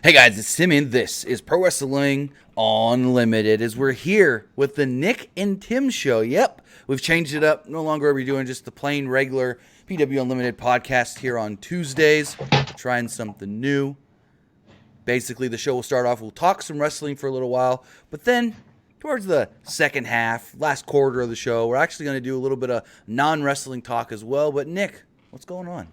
Hey guys, it's Timmy, and this is Pro Wrestling Unlimited. As we're here with the Nick and Tim show. Yep, we've changed it up. No longer are we doing just the plain regular PW Unlimited podcast here on Tuesdays. Trying something new. Basically, the show will start off. We'll talk some wrestling for a little while, but then towards the second half, last quarter of the show, we're actually going to do a little bit of non-wrestling talk as well. But Nick, what's going on?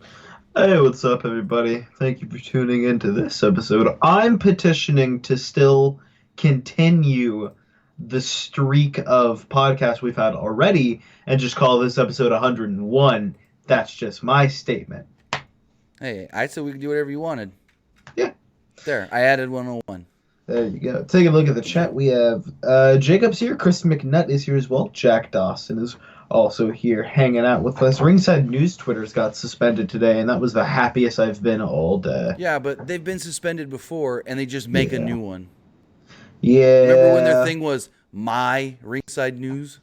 Hey, what's up, everybody? Thank you for tuning into this episode. I'm petitioning to still continue the streak of podcasts we've had already and just call this episode 101. That's just my statement. Hey, I said we could do whatever you wanted. Yeah. There, I added 101. There you go. Take a look at the chat. We have Jacob's here. Chris McNutt is here as well. Jack Dawson is also here hanging out with us. Ringside News Twitters got suspended today, and that was the happiest I've been all day. Yeah, but they've been suspended before, and they just make a new one. Yeah. Remember when their thing was My Ringside News?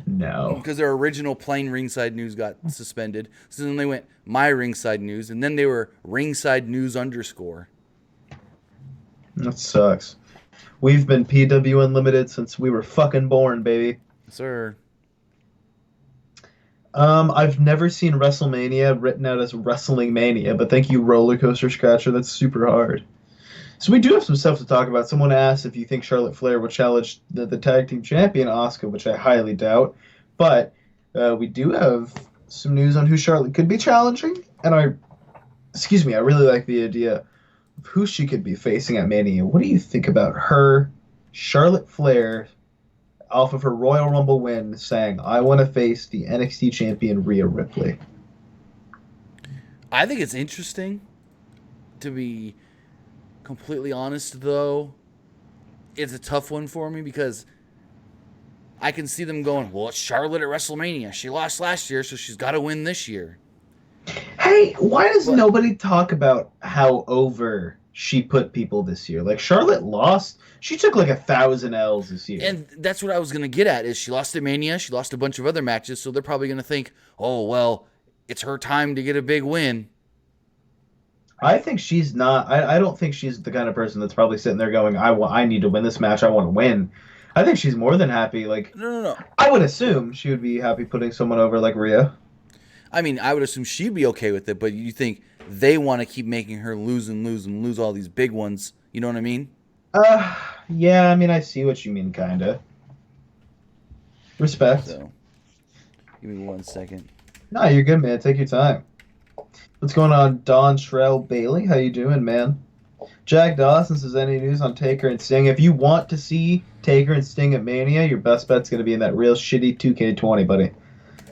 No. Because their original plain Ringside News got suspended. So then they went My Ringside News, and then they were Ringside News _. That sucks. We've been PW Unlimited since we were fucking born, baby. Sir. I've never seen WrestleMania written out as Wrestling Mania, but thank you, Roller Coaster Scratcher. That's super hard. So we do have some stuff to talk about. Someone asked if you think Charlotte Flair would challenge the tag team champion, Asuka, which I highly doubt. But we do have some news on who Charlotte could be challenging, and I really like the idea of who she could be facing at Mania. What do you think about her, Charlotte Flair, off of her Royal Rumble win, saying, I want to face the NXT champion Rhea Ripley? I think it's interesting. To be completely honest, though, it's a tough one for me because I can see them going, well, it's Charlotte at WrestleMania. She lost last year, so she's got to win this year. Hey, why does nobody talk about how over she put people this year? Like, Charlotte lost. She took like 1,000 L's this year. And that's what I was going to get at, is she lost at Mania. She lost a bunch of other matches, so they're probably going to think, oh, well, it's her time to get a big win. I think she's not. I don't think she's the kind of person that's probably sitting there going, I need to win this match. I want to win. I think she's more than happy. Like, No. I would assume she would be happy putting someone over like Rhea. I mean, I would assume she'd be okay with it, but you think they want to keep making her lose and lose and lose all these big ones. You know what I mean? Yeah, I mean, I see what you mean, kind of. Respect. So, give me 1 second. No, you're good, man. Take your time. What's going on, Don Shrell Bailey? How you doing, man? Jack Dawson says, any news on Taker and Sting? If you want to see Taker and Sting at Mania, your best bet's going to be in that real shitty 2K20, buddy.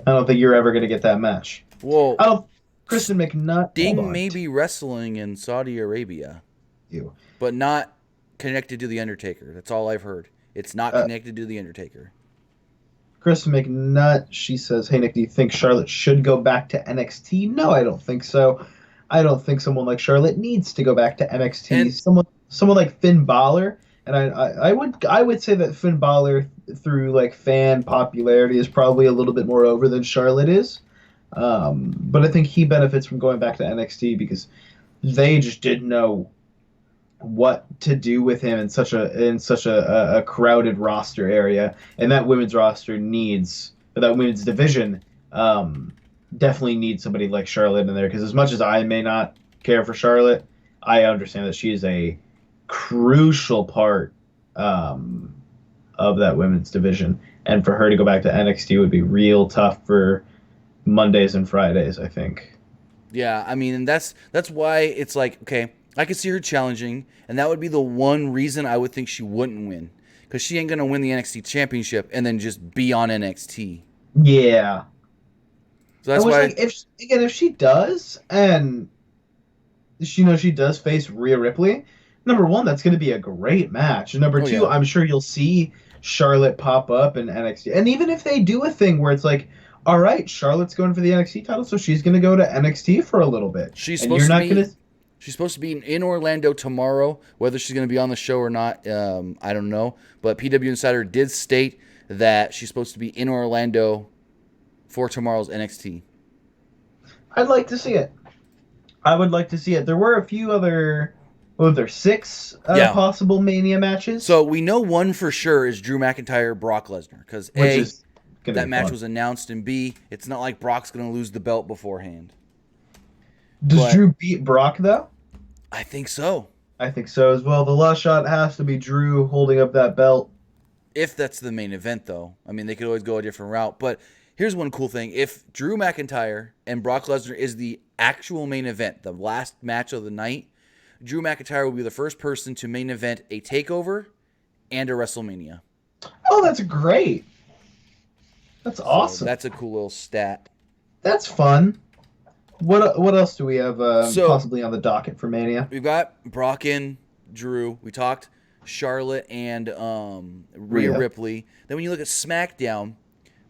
I don't think you're ever going to get that match. Well, Kristen McNutt. Sting may be wrestling in Saudi Arabia, but not connected to The Undertaker. That's all I've heard. It's not connected to The Undertaker. Kristen McNutt, she says, hey, Nick, do you think Charlotte should go back to NXT? No, I don't think so. I don't think someone like Charlotte needs to go back to NXT. And someone like Finn Balor, and I would say that Finn Balor, through like fan popularity, is probably a little bit more over than Charlotte is. But I think he benefits from going back to NXT because they just didn't know what to do with him in such a crowded roster area, and that women's division definitely needs somebody like Charlotte in there, because as much as I may not care for Charlotte, I understand that she is a crucial part of that women's division, and for her to go back to NXT would be real tough for Mondays and Fridays, I think. Yeah, I mean, and that's why it's like, okay, I could see her challenging, and that would be the one reason I would think she wouldn't win, because she ain't going to win the NXT championship and then just be on NXT. Yeah. So that's why. Like, if she does, and she does face Rhea Ripley, number one, that's going to be a great match. And number two, yeah. I'm sure you'll see Charlotte pop up in NXT. And even if they do a thing where it's like, all right, Charlotte's going for the NXT title, so she's going to go to NXT for a little bit. She's supposed to be in Orlando tomorrow. Whether she's going to be on the show or not, I don't know. But PW Insider did state that she's supposed to be in Orlando for tomorrow's NXT. I'd like to see it. I would like to see it. There were a few other Oh, there's 6 Yeah. possible Mania matches, So we know one for sure is Drew McIntyre, Brock Lesnar, because which A, is gonna that be match fun. was announced, and B, it's not like Brock's going to lose the belt beforehand. Does But Drew beat Brock though? I think so. I think so as well. The last shot has to be Drew holding up that belt. If that's the main event, though. I mean, they could always go a different route. But here's one cool thing. If Drew McIntyre and Brock Lesnar is the actual main event, the last match of the night, Drew McIntyre will be the first person to main event a TakeOver and a WrestleMania. Oh, that's great. That's So awesome. that's a cool little stat. That's fun. What else do we have So possibly on the docket for Mania? we've got Brock and Drew. We talked Charlotte and Rhea Rhea. Ripley. Then when you look at SmackDown,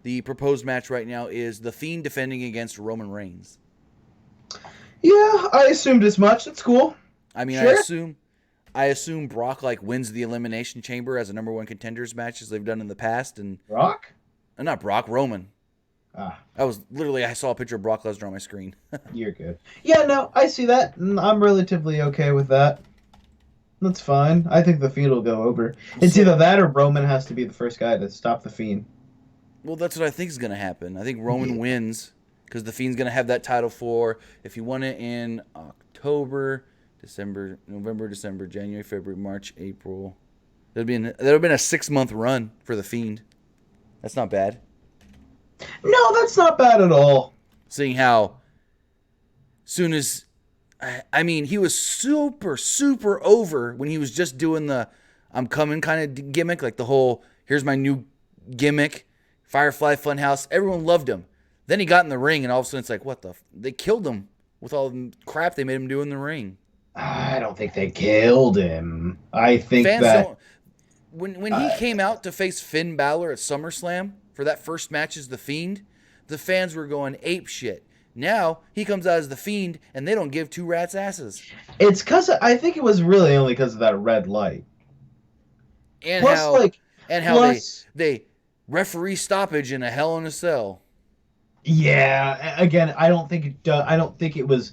the proposed match right now is The Fiend defending against Roman Reigns. Yeah, I assumed as much. That's cool. I mean, Sure. I assume Brock like wins the Elimination Chamber as a number one contenders match as they've done in the past, and Rock? not Brock, Roman. Ah, I saw a picture of Brock Lesnar on my screen. you're good. Yeah, no, I see that. And I'm relatively okay with that. That's fine. I think the Fiend will go over. It's either that or Roman has to be the first guy to stop the Fiend. Well, that's what I think is going to happen. I think Roman Yeah. wins because the Fiend's going to have that title for, if he won it in October, December, November, December, January, February, March, April. That'd have been a 6-month run for the Fiend. That's not bad. No, that's not bad at all. Seeing how soon as I mean, he was super, super over when he was just doing the I'm coming kind of gimmick, like the whole here's my new gimmick, Firefly Funhouse. Everyone loved him. Then he got in the ring, and all of a sudden it's like, what the? They killed him with all the crap they made him do in the ring. I don't think they killed him. I think Fans that don't. When he came out to face Finn Balor at SummerSlam for that first match as the Fiend, the fans were going ape shit. Now he comes out as the Fiend, and they don't give two rats' asses. it's because I think it was really only because of that red light. And Plus, how like, and how plus, they referee stoppage in a Hell in a Cell. yeah. Again, I don't think it. I don't think it was.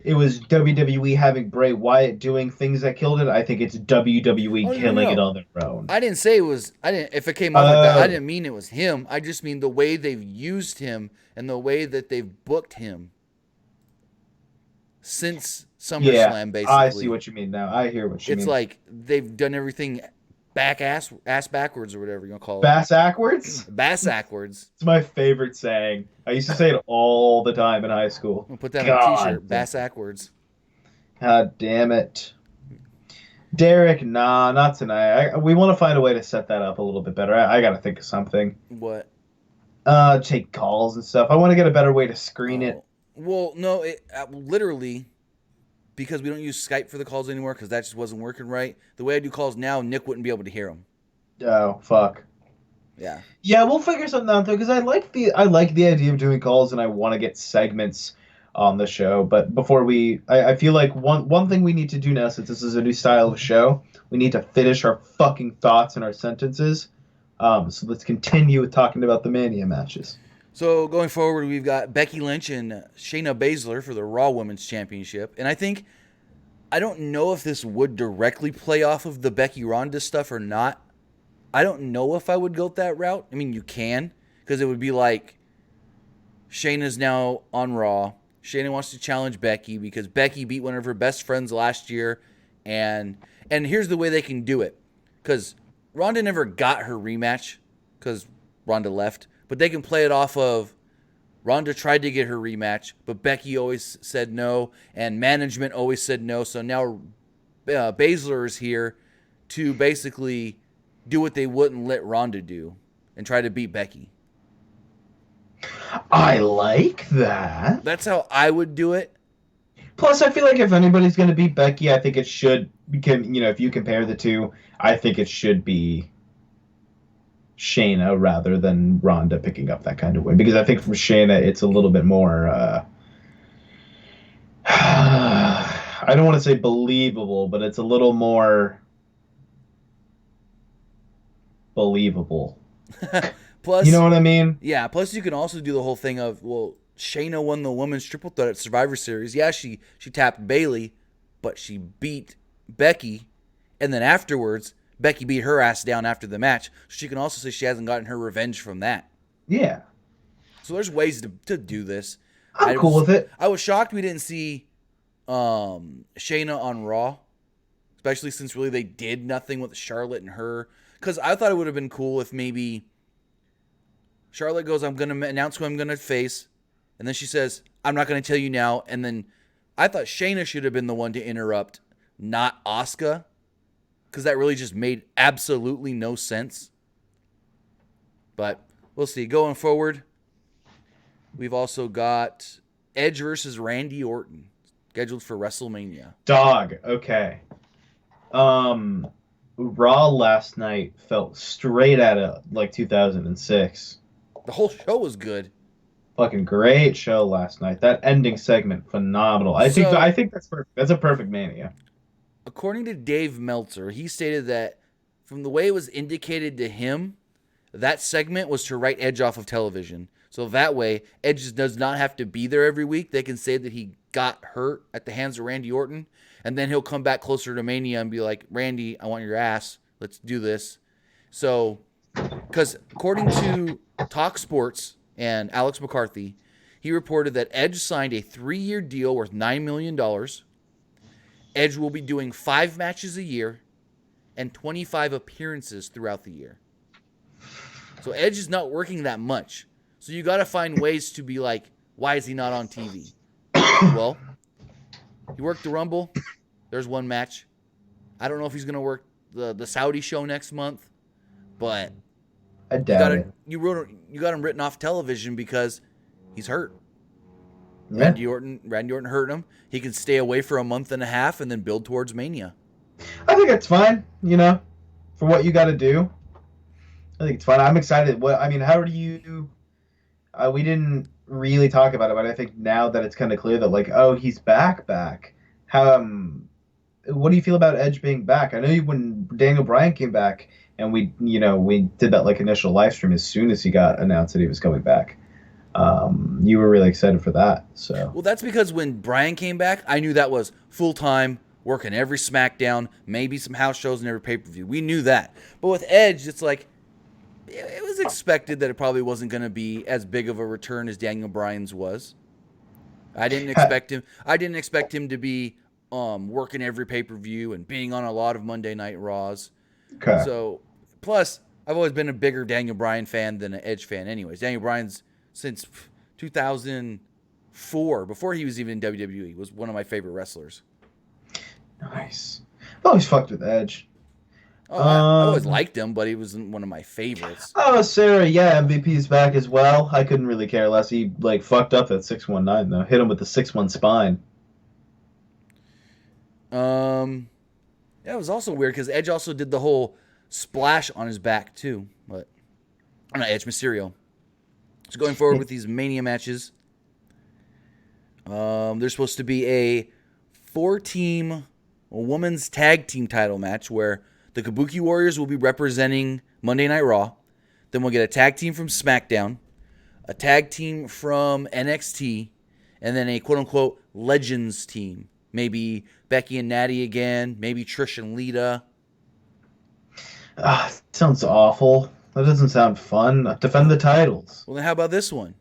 It was WWE having Bray Wyatt doing things that killed it. I think it's WWE Oh, no, killing no. it on their own. I didn't say it was. I didn't. If it came off like that, I didn't mean it was him. I just mean the way they've used him and the way that they've booked him since SummerSlam. Yeah, Basically, I see what you mean now. I hear what you mean. it's like they've done everything ass backwards or whatever you want to call it. Bass backwards. Bass backwards. It's my favorite saying. I used to say it all the time in high school. We'll put that on a God. T-shirt. Bass backwards. God damn it. Derek, nah, not tonight. We want to find a way to set that up a little bit better. I got to think of something. What? Take calls and stuff. I want to get a better way to screen it. Well, no, literally, because we don't use Skype for the calls anymore because that just wasn't working right. The way I do calls now, Nick wouldn't be able to hear them. Oh, fuck. Yeah. Yeah, we'll figure something out though, because I like the idea of doing calls, and I want to get segments on the show. But before I feel like one thing we need to do now, since this is a new style of show, we need to finish our fucking thoughts and our sentences. So let's continue with talking about the Mania matches. So going forward, we've got Becky Lynch and Shayna Baszler for the Raw Women's Championship, and I don't know if this would directly play off of the Becky Ronda stuff or not. I don't know if I would go that route. I mean, you can, because it would be like Shayna's now on Raw. Shayna wants to challenge Becky because Becky beat one of her best friends last year, and here's the way they can do it, because Ronda never got her rematch because Ronda left, but they can play it off of Ronda tried to get her rematch, but Becky always said no, and management always said no, so now Baszler is here to basically do what they wouldn't let Ronda do and try to beat Becky. I like that. That's how I would do it. Plus, I feel like if anybody's going to beat Becky, I think it should become, if you compare the two, I think it should be Shayna rather than Ronda picking up that kind of win. Because I think for Shayna, it's a little bit more, I don't want to say believable, but it's a little more believable. Plus, you know what I mean? Yeah, plus you can also do the whole thing of, well, Shayna won the women's triple threat at Survivor Series. Yeah, she tapped Bayley, but she beat Becky, and then afterwards, Becky beat her ass down after the match. So she can also say she hasn't gotten her revenge from that. Yeah. So there's ways to do this. I'm cool with it. I was shocked we didn't see Shayna on Raw, especially since really they did nothing with Charlotte and her. Because I thought it would have been cool if maybe Charlotte goes, I'm going to announce who I'm going to face. And then she says, I'm not going to tell you now. And then I thought Shayna should have been the one to interrupt, not Asuka. Because that really just made absolutely no sense. But we'll see. Going forward, we've also got Edge versus Randy Orton, scheduled for WrestleMania. Dog. Okay. Raw last night felt straight out of like 2006. The whole show was good. Fucking great show last night. That ending segment, phenomenal. I think that's perfect. That's a perfect Mania. According to Dave Meltzer, he stated that from the way it was indicated to him, that segment was to write Edge off of television. So that way, Edge does not have to be there every week. They can say that he got hurt at the hands of Randy Orton, and then he'll come back closer to Mania and be like, Randy, I want your ass. Let's do this. So, because according to Talk Sports and Alex McCarthy, he reported that Edge signed a 3-year deal worth $9 million. Edge will be doing 5 matches a year and 25 appearances throughout the year. So Edge is not working that much. So you got to find ways to be like, why is he not on TV? Well, he worked the Rumble. There's one match. I don't know if he's going to work the Saudi show next month, but I doubt it. You got him written off television because he's hurt. Yeah. Randy Orton hurt him. He can stay away for a month and a half and then build towards Mania. I think it's fine, for what you got to do. I think it's fine. I'm excited. How do you... we didn't really talk about it, but I think now that it's kind of clear that, like, oh, he's back. What do you feel about Edge being back? I know when Daniel Bryan came back, and we did that, like, initial live stream as soon as he got announced that he was coming back. You were really excited for that. So. Well, that's because when Bryan came back, I knew that was full-time, working every SmackDown, maybe some house shows and every pay-per-view. We knew that. But with Edge, it's like, it was expected that it probably wasn't going to be as big of a return as Daniel Bryan's was. I didn't expect him to be working every pay-per-view and being on a lot of Monday Night Raws. Okay. So, plus, I've always been a bigger Daniel Bryan fan than an Edge fan anyways. Daniel Bryan's, since 2004, before he was even in WWE, was one of my favorite wrestlers. Nice. I've always fucked with Edge. Oh, I always liked him, but he wasn't one of my favorites. Oh, Sarah, yeah, MVP's back as well. I couldn't really care less. He, fucked up that 619, though. Hit him with the 6-1 spine. Yeah, it was also weird, because Edge also did the whole splash on his back, too. But, not Edge, Mysterio. So going forward with these Mania matches, there's supposed to be a 4-team women's tag team title match where the Kabuki Warriors will be representing Monday Night Raw. Then we'll get a tag team from SmackDown, a tag team from NXT, and then a quote-unquote Legends team. Maybe Becky and Natty again, maybe Trish and Lita. Sounds awful. That doesn't sound fun. Defend the titles. Well, then how about this one?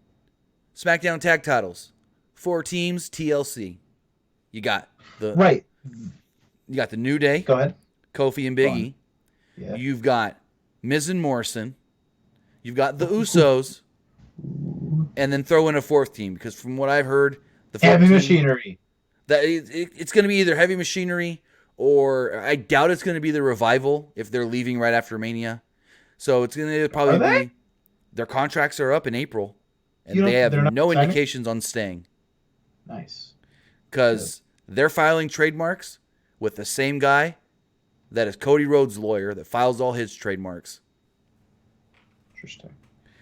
SmackDown tag titles. 4 teams, TLC. You got the... Right. You got the New Day. Go ahead. Kofi and Big E. Yeah. You've got Miz and Morrison. You've got the Usos. And then throw in a 4th team, because from what I've heard, the Heavy Machinery. That it's going to be either Heavy Machinery or I doubt it's going to be the Revival if they're leaving right after Mania. So it's going to probably be their contracts are up in April, and they have no indications on staying. Nice. Because they're filing trademarks with the same guy that is Cody Rhodes' lawyer that files all his trademarks. Interesting.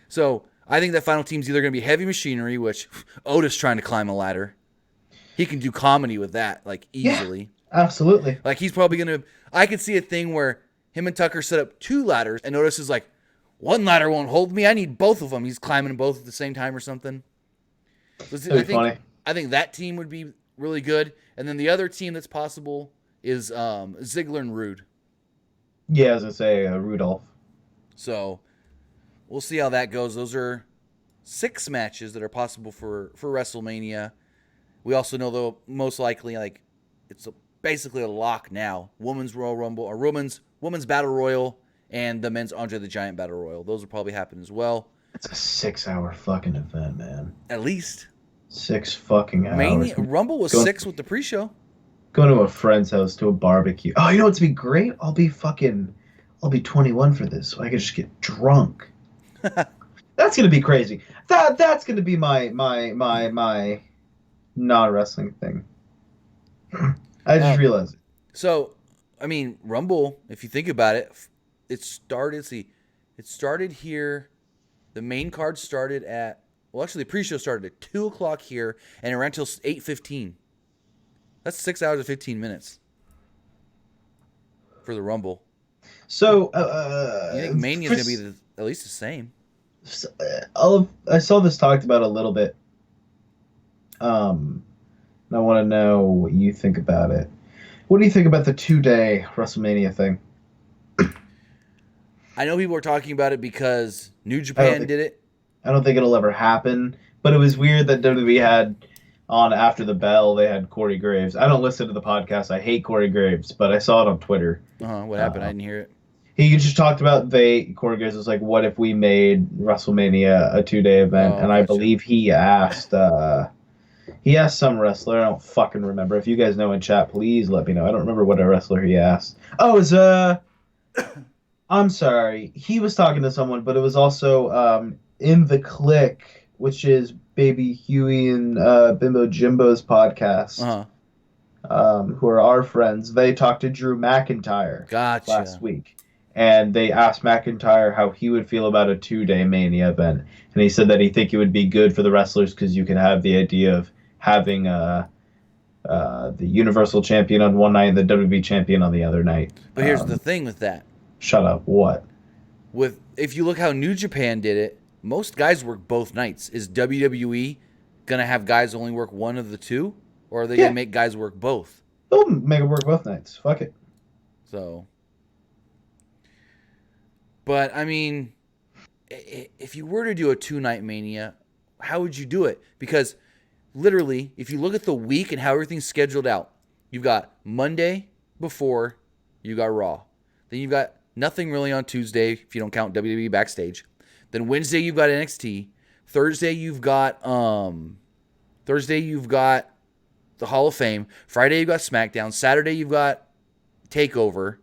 So I think that final team's either going to be Heavy Machinery, which Otis trying to climb a ladder. He can do comedy with that, like, easily. Yeah, absolutely. Like, he's probably going to... I could see a thing where him and Tucker set up 2 ladders, and Otis is like, 1 ladder won't hold me. I need both of them. He's climbing both at the same time or something. That'd be funny. I think that team would be really good. And then the other team that's possible is Ziggler and Rude. Yeah, as I say, Rudolph. So we'll see how that goes. Those are 6 matches that are possible for WrestleMania. We also know, though, most likely, like, it's basically a lock now. Women's Royal Rumble, or women's Battle Royal, and the men's Andre the Giant Battle Royal. Those will probably happen as well. It's a 6-hour fucking event, man. At least. 6 fucking hours. Rumble was 6 with the pre-show. Going to a friend's house to a barbecue. Oh, you know what's be great? I'll be 21 for this, so I can just get drunk. That's gonna be crazy. That's gonna be my non-wrestling thing. I just realized it. So, I mean, Rumble, if you think about it, it started here. The main card started at, well, actually, the pre-show started at 2 o'clock here, and it ran until 8:15. That's 6 hours and 15 minutes for the Rumble. So, you think Mania's going to be at least the same? I saw this talked about a little bit. And I want to know what you think about it. What do you think about the 2-day WrestleMania thing? I know people are talking about it because New Japan did it. I don't think it'll ever happen. But it was weird that WWE had on After the Bell, they had Corey Graves. I don't listen to the podcast. I hate Corey Graves, but I saw it on Twitter. What happened? I didn't hear it. He just talked about Corey Graves was like, what if we made WrestleMania a 2-day event? And I believe he asked some wrestler. I don't fucking remember. If you guys know in chat, please let me know. I don't remember what a wrestler he asked. Oh, it was I'm sorry. He was talking to someone, but it was also in the Click, which is Baby Huey and Bimbo Jimbo's podcast, who are our friends. They talked to Drew McIntyre last week. And they asked McIntyre how he would feel about a 2-day Mania event. And he said that he think it would be good for the wrestlers because you can have the idea of having the Universal Champion on one night and the WWE Champion on the other night. But here's the thing with that. Shut up. What? If you look how New Japan did it, most guys work both nights. Is WWE going to have guys only work one of the two? Or are they going to make guys work both? They'll make it work both nights. Fuck it. So... But, I mean, if you were to do a 2-night Mania, how would you do it? Because, literally, if you look at the week and how everything's scheduled out, you've got Monday before, you got Raw. Then you've got nothing really on Tuesday, if you don't count WWE Backstage. Then Wednesday, you've got NXT. Thursday, you've got the Hall of Fame. Friday, you've got SmackDown. Saturday, you've got TakeOver.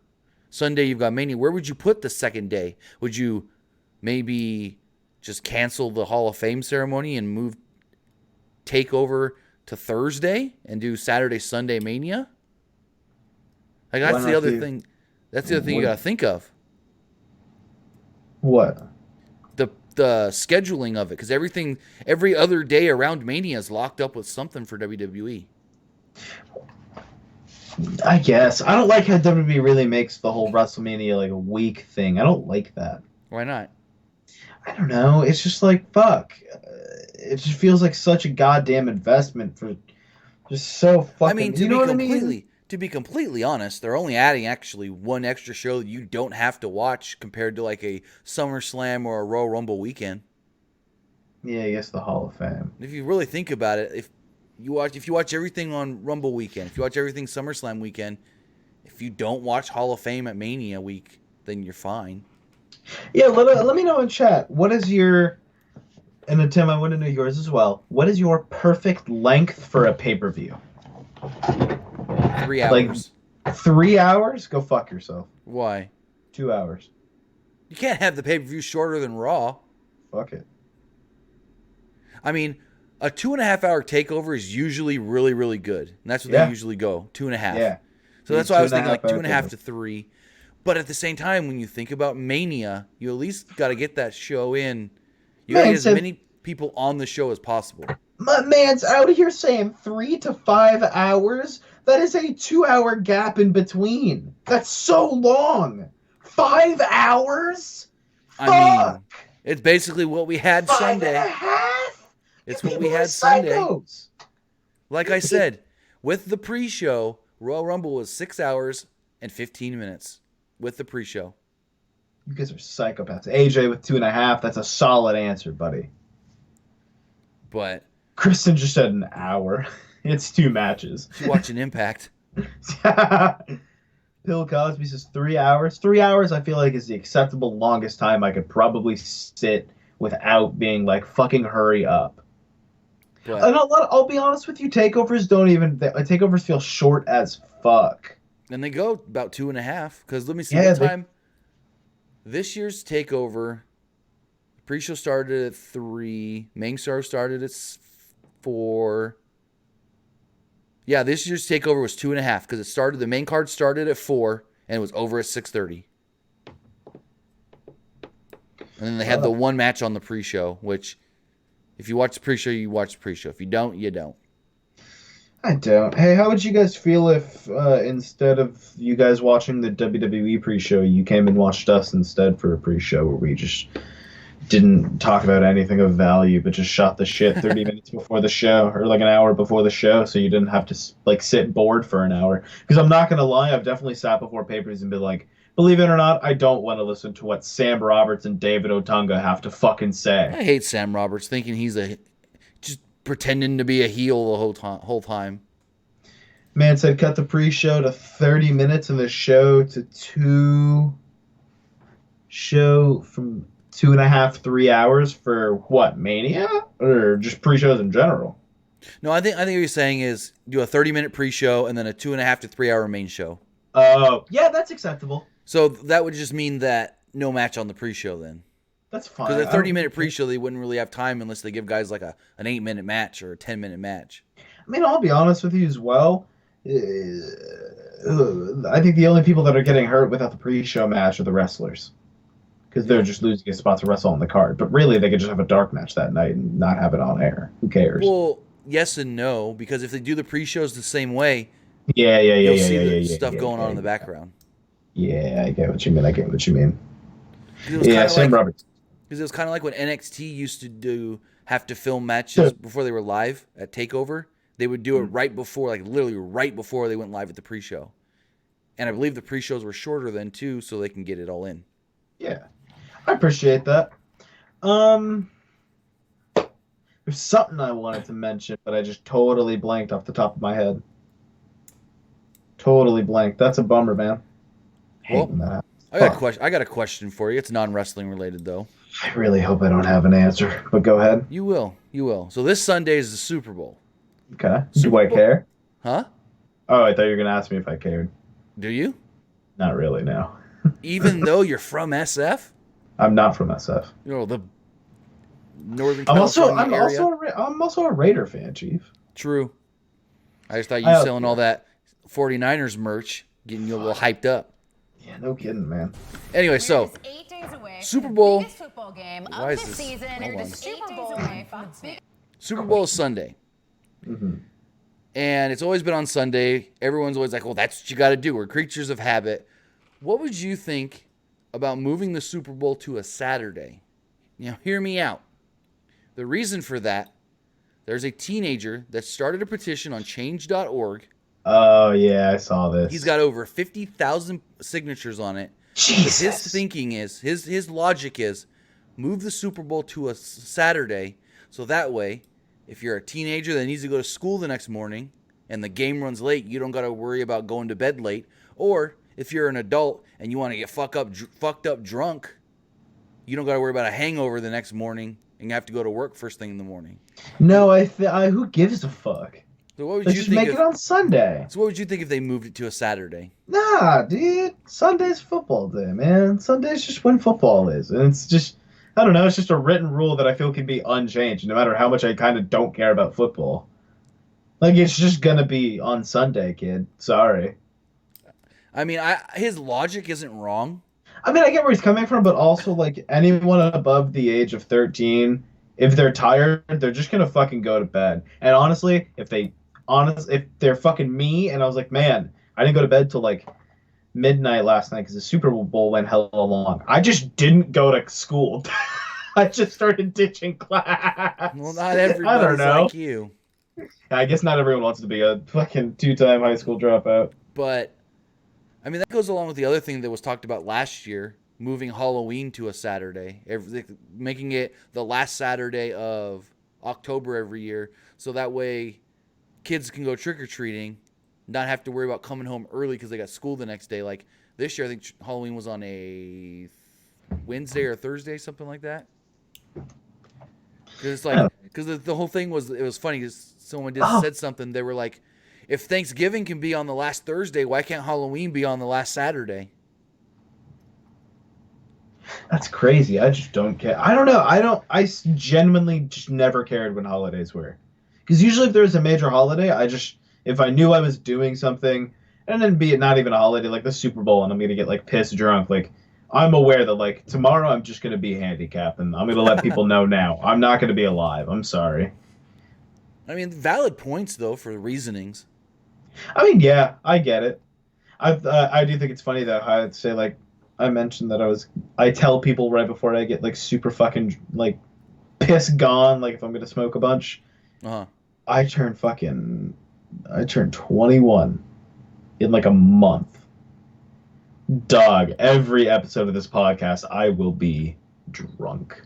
Sunday, you've got Mania. Where would you put the second day? Would you maybe just cancel the Hall of Fame ceremony and move TakeOver to Thursday and do Saturday, Sunday Mania? Like, that's the other thing. That's the other thing you got to think of. What? The scheduling of it, because every other day around Mania is locked up with something for WWE. I guess. I don't like how WWE really makes the whole WrestleMania like a week thing. I don't like that. Why not? I don't know. It's just like, fuck. It just feels like such a goddamn investment for just so fucking... I mean, to be completely honest, they're only adding actually one extra show that you don't have to watch compared to like a SummerSlam or a Royal Rumble weekend. Yeah, I guess the Hall of Fame. If you really think about it, if you watch everything on Rumble weekend, if you watch everything SummerSlam weekend, if you don't watch Hall of Fame at Mania week, then you're fine. Yeah, let me know in chat. What is your... And Tim, I want to know yours as well. What is your perfect length for a pay-per-view? 3 hours. Like 3 hours? Go fuck yourself. Why? 2 hours. You can't have the pay-per-view shorter than Raw. Fuck it. I mean... A 2.5-hour takeover is usually really, really good. And that's what they usually go, 2.5. Yeah. So that's why I was thinking like 2.5 to 3. But at the same time, when you think about Mania, you at least got to get that show in. You got to get as many people on the show as possible. My man's out here saying 3 to 5 hours. That is a 2-hour gap in between. That's so long. 5 hours? Fuck. I mean, it's basically what we had Sunday. 5.5? It's what we had Sunday. Like I said, with the pre-show, Royal Rumble was 6 hours and 15 minutes with the pre-show. You guys are psychopaths. AJ with 2.5. That's a solid answer, buddy. But Kristen just said an hour. It's 2 matches. if you watch an Impact. Bill Cosby says 3 hours. 3 hours, I feel like, is the acceptable longest time I could probably sit without being like, fucking hurry up. But, And I'll be honest with you, takeovers feel short as fuck. and they go about 2.5. Because let me see Yeah, what time. This year's takeover, the pre-show started at 3. Main show started at 4. Yeah, this year's takeover was 2.5 because the main card started at 4 and it was over at 6:30. And then they had the one match on the pre-show, which if you watch the pre-show, you watch the pre-show. If you don't, you don't. I don't. Hey, how would you guys feel if instead of you guys watching the WWE pre-show, you came and watched us instead for a pre-show where we just didn't talk about anything of value, but just shot the shit 30 minutes before the show, or like an hour before the show, so you didn't have to like sit bored for an hour. Because I'm not gonna lie, I've definitely sat before papers and been like, believe it or not, I don't want to listen to what Sam Roberts and David Otunga have to fucking say. I hate Sam Roberts, thinking he's just pretending to be a heel the whole time. Man said cut the pre-show to 30 minutes and the show to 2.5, 3 hours for what, Mania? Or just pre-shows in general? No, I think what you're saying is do a 30-minute pre-show and then a 2.5 to 3 hour main show. Oh, yeah, that's acceptable. So that would just mean that no match on the pre-show then. That's fine. Because a 30-minute pre-show, they wouldn't really have time unless they give guys like an 8-minute match or a 10-minute match. I mean, I'll be honest with you as well. I think the only people that are getting hurt without the pre-show match are the wrestlers. Because they're just losing a spot to wrestle on the card. But really, they could just have a dark match that night and not have it on air. Who cares? Well, yes and no, because if they do the pre-shows the same way, you'll see the stuff going on in the background. Yeah, I get what you mean. Yeah, Sam Roberts. Because it was kind of like when NXT used to have to film matches before they were live at TakeOver. They would do it right before, like literally right before they went live at the pre-show. And I believe the pre-shows were shorter then too, so they can get it all in. Yeah, I appreciate that. There's something I wanted to mention, but I just totally blanked off the top of my head. Totally blanked. That's a bummer, man. Hating that. I got a question for you. It's non-wrestling related though. I really hope I don't have an answer, but go ahead. You will. So this Sunday is the Super Bowl. Okay. Do I care? Huh? Oh, I thought you were going to ask me if I cared. Do you? Not really, no. Even though you're from SF? I'm not from SF. You know, the Northern California area. I'm also a Raider fan, Chief. True. I just thought you selling all that 49ers merch, getting you a little hyped up. Yeah, no kidding, man. Anyway, so 8 days away Super Bowl. Biggest football game Why of is the this? season. Hold on. Super Bowl away from the big. Super Bowl is Sunday. Mm-hmm. And it's always been on Sunday. Everyone's always like, well, that's what you got to do. We're creatures of habit. What would you think about moving the Super Bowl to a Saturday? Now, hear me out. The reason for that, there's a teenager that started a petition on change.org. Oh, yeah, I saw this. He's got over 50,000 signatures on it. Jesus. His thinking is, his logic is, move the Super Bowl to a Saturday, so that way, if you're a teenager that needs to go to school the next morning and the game runs late, you don't got to worry about going to bed late. Or if you're an adult and you want to get fucked up drunk, you don't got to worry about a hangover the next morning and you have to go to work first thing in the morning. No, who gives a fuck? So what would Let's you just think make it on Sunday. So what would you think if they moved it to a Saturday? Nah, dude. Sunday's football day, man. Sunday's just when football is. And it's just, I don't know, it's just a written rule that I feel can be unchanged, no matter how much I kind of don't care about football. Like, it's just going to be on Sunday, kid. Sorry. I mean, his logic isn't wrong. I mean, I get where he's coming from, but also, like, anyone above the age of 13, if they're tired, they're just going to fucking go to bed. And honestly, if they're fucking me, and I was like, man, I didn't go to bed till, like, midnight last night because the Super Bowl went hella long. I just didn't go to school. I just started ditching class. Well, not everybody's like you. I guess not everyone wants to be a fucking 2-time high school dropout. But I mean, that goes along with the other thing that was talked about last year, moving Halloween to a Saturday, making it the last Saturday of October every year, so that way kids can go trick or treating, not have to worry about coming home early because they got school the next day. Like this year, I think Halloween was on a Wednesday or Thursday, something like that. Because it's like, Oh, because the whole thing was, it was funny because someone oh, said something. They were like, if Thanksgiving can be on the last Thursday, why can't Halloween be on the last Saturday? that's crazy. I just don't care. I don't know. Genuinely just never cared when holidays were. Because usually if there was a major holiday, if I knew I was doing something, and then be it not even a holiday, like the Super Bowl, and I'm going to get like pissed drunk, like, I'm aware that like tomorrow I'm just going to be handicapped, and I'm going to let people know now. I'm not going to be alive. I'm sorry. I mean, valid points though for the reasonings. I mean, yeah, I get it. I do think it's funny that I'd say like I mentioned that I tell people right before I get like super fucking like piss gone, like if I'm gonna smoke a bunch. Uh huh. I turn fucking I turn 21 in like a month. Dog, every episode of this podcast I will be drunk.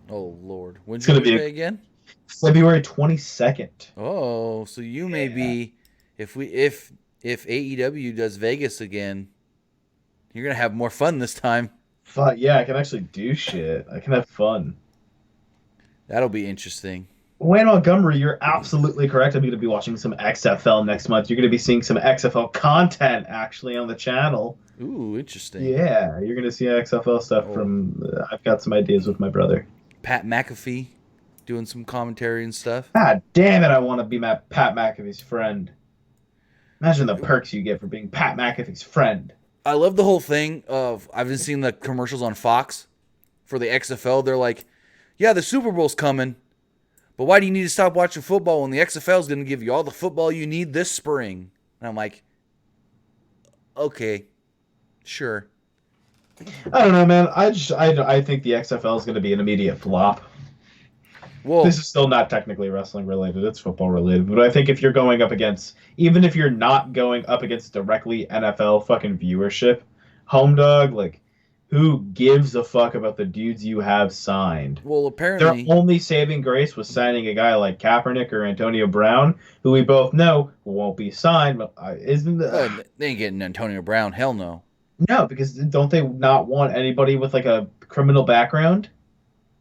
Oh Lord, It's when's your gonna be birthday again? February 22nd. Oh, so you may Yeah. be, if AEW does Vegas again, you're gonna have more fun this time. Fuck yeah, I can actually do shit. I can have fun. That'll be interesting. Wayne Montgomery, you're absolutely correct. I'm going to be watching some XFL next month. You're going to be seeing some XFL content actually on the channel. Ooh, interesting. Yeah, you're going to see XFL stuff Oh, from. I've got some ideas with my brother. Pat McAfee doing some commentary and stuff. God damn it! I want to be Pat McAfee's friend. Imagine the perks you get for being Pat McAfee's friend. I love the whole thing of, I've been seeing the commercials on Fox for the XFL. They're like, yeah, the Super Bowl's coming, but why do you need to stop watching football when the XFL is going to give you all the football you need this spring? And I'm like, okay, sure. I don't know, man. I think the XFL is going to be an immediate flop. Well, This is still not technically wrestling related, it's football related. But I think if you're going up against, even if you're not going up against directly NFL fucking viewership, home dog, like, who gives a fuck about the dudes you have signed? well, Their apparently, only saving grace was signing a guy like Kaepernick or Antonio Brown, who we both know won't be signed. But isn't oh, the they ain't getting Antonio Brown. Hell no. no? Because don't they not want anybody with like a criminal background?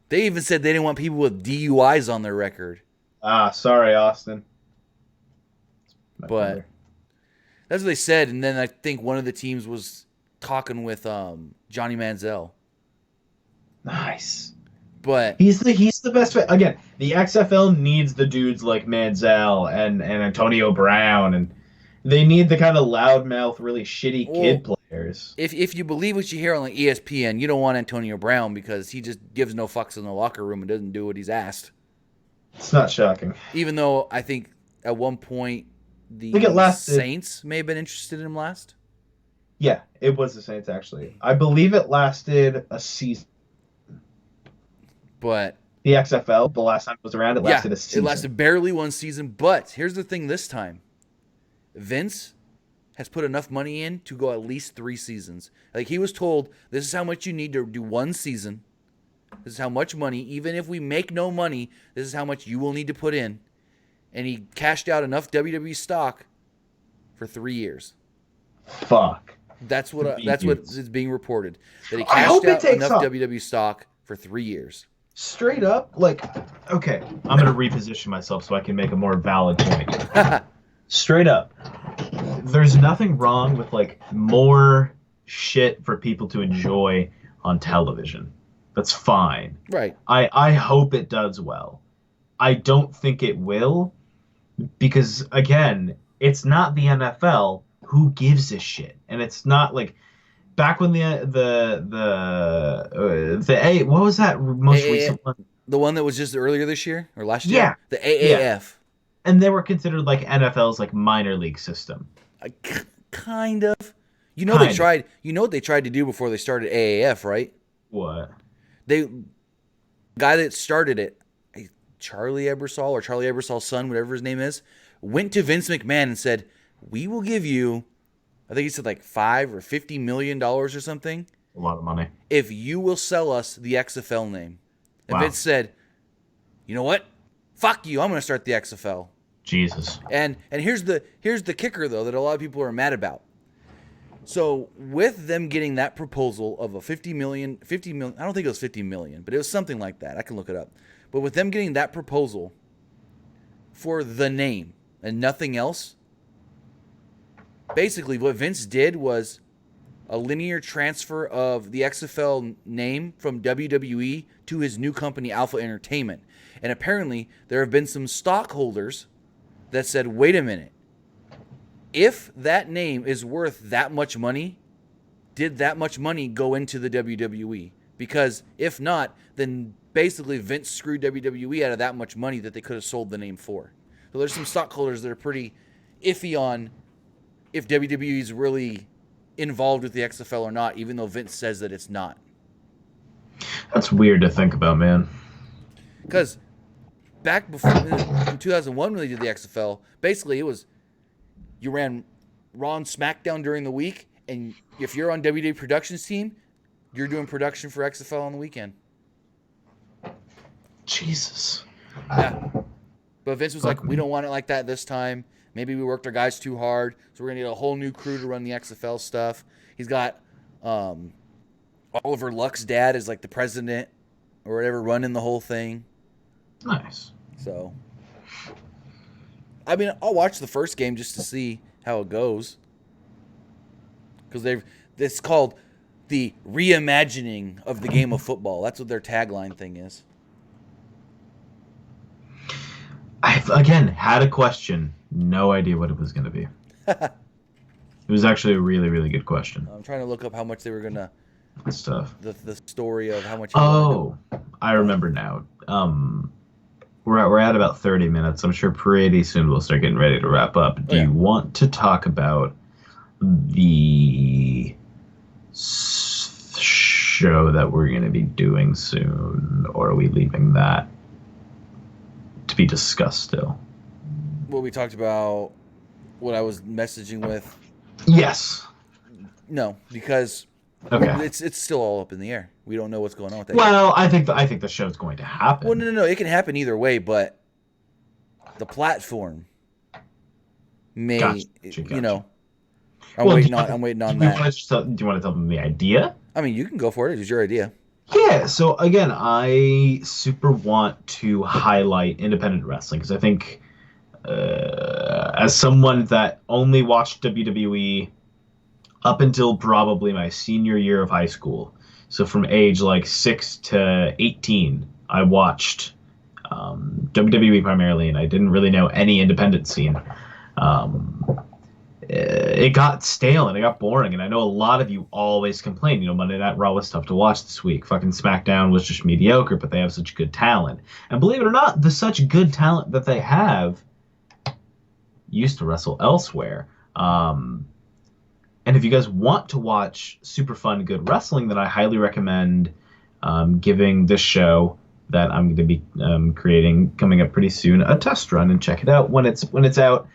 They even said they didn't want people with DUIs on their record. Ah, sorry, Austin. My But brother. that's what they said. And then I think one of the teams was talking with Johnny Manziel. Nice. But He's the best fit. Again, the XFL needs the dudes like Manziel and Antonio Brown, and they need the kind of loudmouth, really shitty kid well, players. if you believe what you hear on like ESPN, you don't want Antonio Brown because he just gives no fucks in the locker room and doesn't do what he's asked. It's not shocking. Even though I think at one point I think it the lasted. Saints may have been interested in him last. Yeah, it was the Saints actually. I believe it lasted a season. But The XFL, the last time it was around, it yeah, lasted a it season. lasted barely one season. But here's the thing this time. Vince has put enough money in to go at least 3 seasons. Like he was told, this is how much you need to do one season. This is how much money, even if we make no money, this is how much you will need to put in. And he cashed out enough WWE stock for 3 years. Fuck. That's what 3 that's what years. is being reported. That he I hope cashed it out takes enough off. WWE stock for 3 years. Straight up, like, okay, I'm gonna reposition myself so I can make a more valid point. Straight up, there's nothing wrong with like more shit for people to enjoy on television. That's fine. Right. I hope it does well. I don't think it will because again, it's not the NFL. Who gives a shit? And it's not like back when what was that most A- recent one? the one that was just earlier this year or last year? Yeah, The yeah, AAF. and they were considered like NFL's like minor league system. Kind of. You know they Kind of. tried. You know what they tried to do before they started AAF, right? What? They guy that started it. Charlie Ebersol or Charlie Ebersol's son, whatever his name is, went to Vince McMahon and said, "We will give you," I think he said like $5 or $50 million or something. A lot of money. If you will sell us the XFL name. And Wow. Vince said, "You know what? Fuck you. I'm going to start the XFL." Jesus. And here's the kicker though that a lot of people are mad about. So with them getting that proposal of a 50 million, I don't think it was 50 million, but it was something like that. I can look it up. But with them getting that proposal for the name and nothing else, basically what Vince did was a linear transfer of the XFL name from WWE to his new company, Alpha Entertainment. And apparently there have been some stockholders that said, wait a minute, if that name is worth that much money, did that much money go into the WWE? Because if not, then basically Vince screwed WWE out of that much money that they could have sold the name for. So there's some stockholders that are pretty iffy on if WWE is really involved with the XFL or not, even though Vince says that it's not. That's weird to think about, man. Because back before in 2001 when they did the XFL, basically it was you ran Raw and SmackDown during the week, and if you're on WWE Productions team, you're doing production for XFL on the weekend. Jesus. Yeah. But Vince was like, we don't want it like that this time. Maybe we worked our guys too hard, so we're going to need a whole new crew to run the XFL stuff. He's got Oliver Luck's dad is like the president or whatever running the whole thing. Nice. So, I mean, I'll watch the first game just to see how it goes. Because it's called the reimagining of the game of football. That's what their tagline thing is. I've, again, had a question. No idea what it was going to be. It was actually a really, really good question. I'm trying to look up how much they were going to... Good stuff. The story of how much... I remember now. We're at about 30 minutes. I'm sure pretty soon we'll start getting ready to wrap up. Do you want to talk about the show that we're going to be doing soon, or are we leaving that to be discussed still? Well, we talked about what I was messaging with. Yes. No, because Okay. it's still all up in the air. We don't know what's going on with that. Well, I think the show's going to happen. Well, no. It can happen either way, but the platform may, Gotcha. I'm waiting on that. Do you want to tell them the idea? I mean, you can go for it. It's your idea. Yeah, so again, I super want to highlight independent wrestling because I think as someone that only watched WWE up until probably my senior year of high school, so from age like 6 to 18, I watched WWE primarily, and I didn't really know any independent scene. It got stale and it got boring, and I know a lot of you always complain, Monday Night Raw was tough to watch this week. Fucking SmackDown was just mediocre, but they have such good talent. And believe it or not, the such good talent that they have used to wrestle elsewhere. And if you guys want to watch super fun, good wrestling, then I highly recommend giving this show that I'm going to be creating coming up pretty soon a test run and check it out when it's out.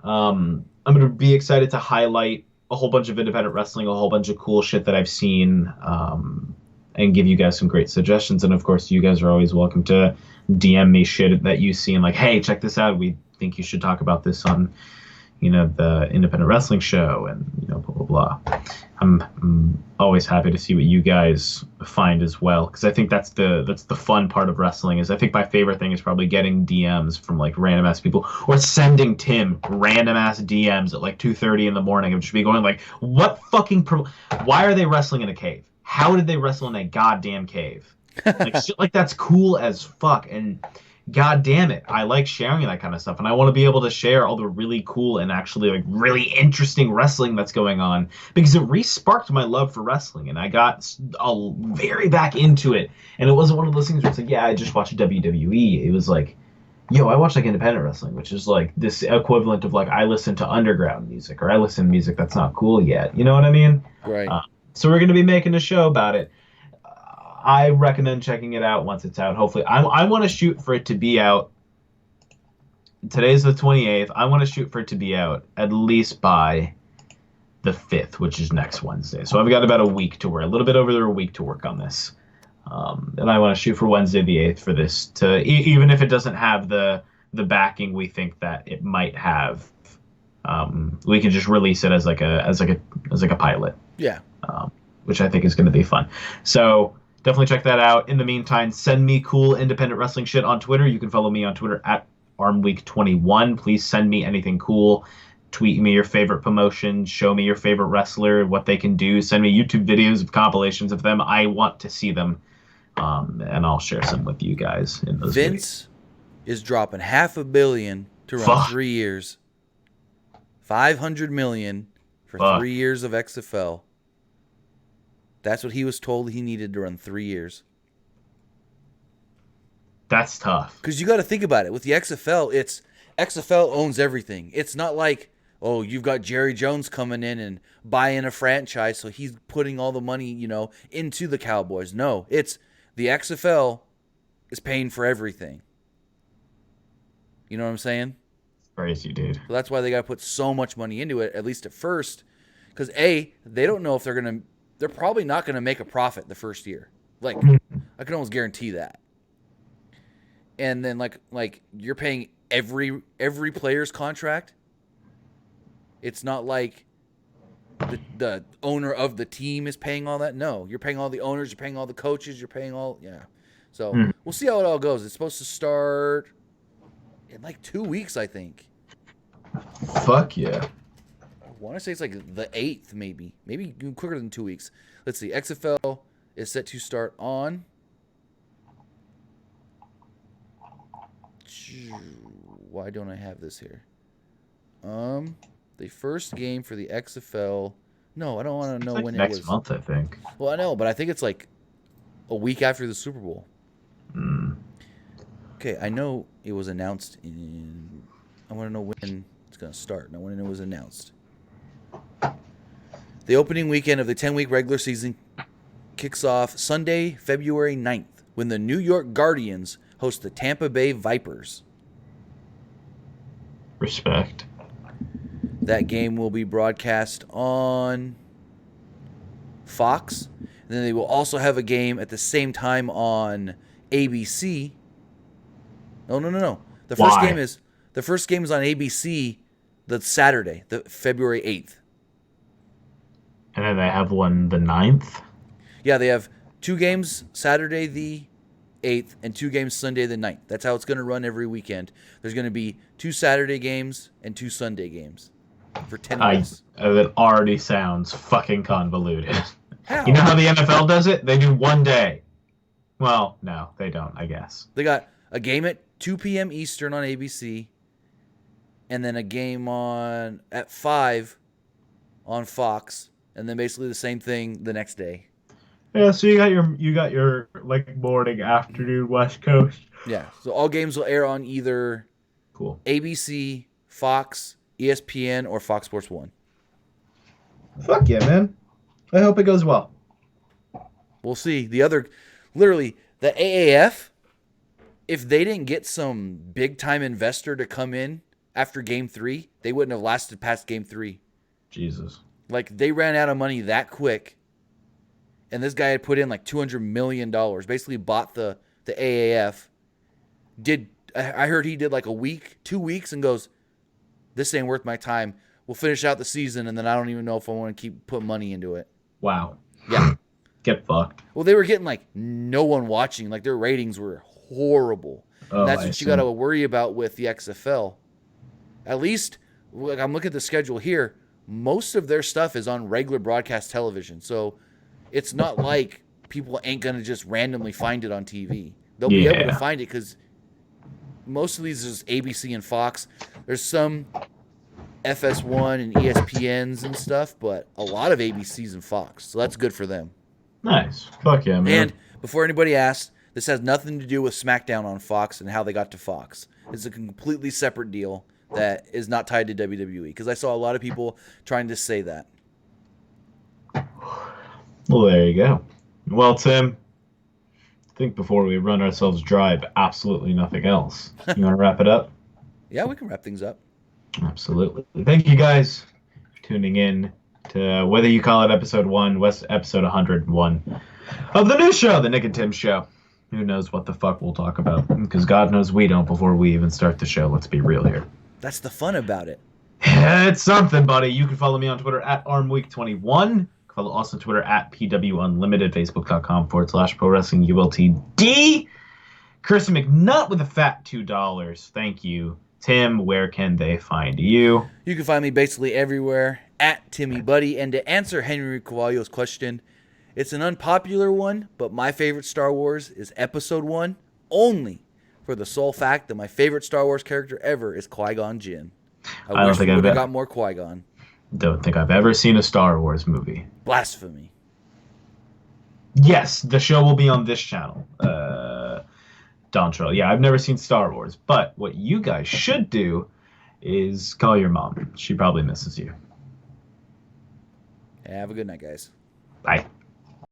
I'm going to be excited to highlight a whole bunch of independent wrestling, a whole bunch of cool shit that I've seen, and give you guys some great suggestions. And of course, you guys are always welcome to DM me shit that you see and like, hey, check this out. We think you should talk about this on, the independent wrestling show, and blah blah blah. I'm always happy to see what you guys find as well, because I think that's the fun part of wrestling. Is I think my favorite thing is probably getting DMs from like random ass people, or sending Tim random ass DMs at like 2:30 in the morning of just be going like, what fucking why are they wrestling in a cave? How did they wrestle in a goddamn cave? Like shit like that's cool as fuck. And God damn it, I like sharing that kind of stuff, and I want to be able to share all the really cool and actually like really interesting wrestling that's going on, because it re-sparked my love for wrestling, and I got very back into it. And it wasn't one of those things where it's like, yeah, I just watched WWE. It was like, yo, I watch like independent wrestling, which is like this equivalent of like I listen to underground music, or I listen to music that's not cool yet. You know what I mean? Right. So we're going to be making a show about it. I recommend checking it out once it's out. Hopefully, I want to shoot for it to be out. Today's the 28th. I want to shoot for it to be out at least by the 5th, which is next Wednesday. So I've got about a week to work, a little bit over a week to work on this. And I want to shoot for Wednesday the 8th for this to, even if it doesn't have the backing we think that it might have, we can just release it as like a pilot. Yeah. Which I think is going to be fun. So definitely check that out. In the meantime, send me cool independent wrestling shit on Twitter. You can follow me on Twitter at ArmWeek21. Please send me anything cool. Tweet me your favorite promotion. Show me your favorite wrestler, what they can do. Send me YouTube videos of compilations of them. I want to see them. And I'll share some with you guys in those Vince is dropping $500 million to run 3 years. $500 million for 3 years of XFL. That's what he was told he needed to run 3 years. That's tough. Because you got to think about it. With the XFL, XFL owns everything. It's not like, oh, you've got Jerry Jones coming in and buying a franchise, so he's putting all the money, into the Cowboys. No, it's the XFL is paying for everything. You know what I'm saying? Crazy, dude. So that's why they got to put so much money into it, at least at first. Because they don't know if they're probably not going to make a profit the first year. Like, I can almost guarantee that. And then like you're paying every player's contract. It's not like the owner of the team is paying all that. No, you're paying all the owners, you're paying all the coaches, you're paying all, yeah. So we'll see how it all goes. It's supposed to start in like 2 weeks, I think. Fuck yeah. I want to say it's like the 8th, maybe quicker than 2 weeks. Let's see. XFL is set to start on. Why don't I have this here? The first game for the XFL. No, I don't want to know when it was. Next month, I think. Well, I know, but I think it's like a week after the Super Bowl. Okay, I know it was announced in. I want to know when it's going to start. And I want to know it was announced. The opening weekend of the 10-week regular season kicks off Sunday, February 9th, when the New York Guardians host the Tampa Bay Vipers. Respect. That game will be broadcast on Fox. And then they will also have a game at the same time on ABC. No. The first game is on ABC the Saturday, the February 8th. And then they have one the 9th? Yeah, they have 2 games Saturday the 8th and 2 games Sunday the 9th. That's how it's going to run every weekend. There's going to be 2 Saturday games and 2 Sunday games for 10 weeks. That already sounds fucking convoluted. How? You know how the NFL does it? They do one day. Well, no, they don't, I guess. They got a game at 2 p.m. Eastern on ABC, and then a game at 5 on Fox, and then basically the same thing the next day. Yeah, so you got your like morning, afternoon, West Coast. Yeah, so all games will air on either ABC, Fox, ESPN, or Fox Sports 1. Fuck yeah, man. I hope it goes well. We'll see. Literally, the AAF, if they didn't get some big-time investor to come in after Game 3, they wouldn't have lasted past Game 3. Jesus. Like, they ran out of money that quick, and this guy had put in like $200 million, basically bought the AAF. I heard he did like a week, 2 weeks, and goes, this ain't worth my time. We'll finish out the season, and then I don't even know if I want to keep putting money into it. Wow. Yeah. Get fucked. Well, they were getting like no one watching. Like their ratings were horrible. Oh, and that's what you got to worry about with the XFL. At least, like, I'm looking at the schedule here. Most of their stuff is on regular broadcast television. So it's not like people ain't going to just randomly find it on TV. They'll be able to find it because most of these is ABC and Fox. There's some FS1 and ESPNs and stuff, but a lot of ABCs and Fox. So that's good for them. Nice. Fuck yeah, man. And before anybody asks, this has nothing to do with SmackDown on Fox and how they got to Fox. It's a completely separate deal that is not tied to WWE, because I saw a lot of people trying to say that. Well, there you go. Well, Tim, think before we run ourselves dry, but absolutely nothing else. You want to wrap it up? Yeah, we can wrap things up. Absolutely. Thank you guys for tuning in to whether you call it episode 1, episode 101 of the new show, the Nick and Tim Show. Who knows what the fuck we'll talk about? Because God knows we don't before we even start the show. Let's be real here. That's the fun about it. It's something, buddy. You can follow me on Twitter at ArmWeek21. Follow us on Twitter at PWUnlimited, Facebook.com/Pro Wrestling ULTD. Kirsty McNutt with a fat $2. Thank you. Tim, where can they find you? You can find me basically everywhere at Timmy Buddy. And to answer Henry Cavallo's question, it's an unpopular one, but my favorite Star Wars is Episode 1, only for the sole fact that my favorite Star Wars character ever is Qui-Gon Jinn. I don't wish think we I've would have bet- got more Qui-Gon. Don't think I've ever seen a Star Wars movie. Blasphemy. Yes, the show will be on this channel. Dontrell. Yeah, I've never seen Star Wars, but what you guys should do is call your mom. She probably misses you. Have a good night, guys.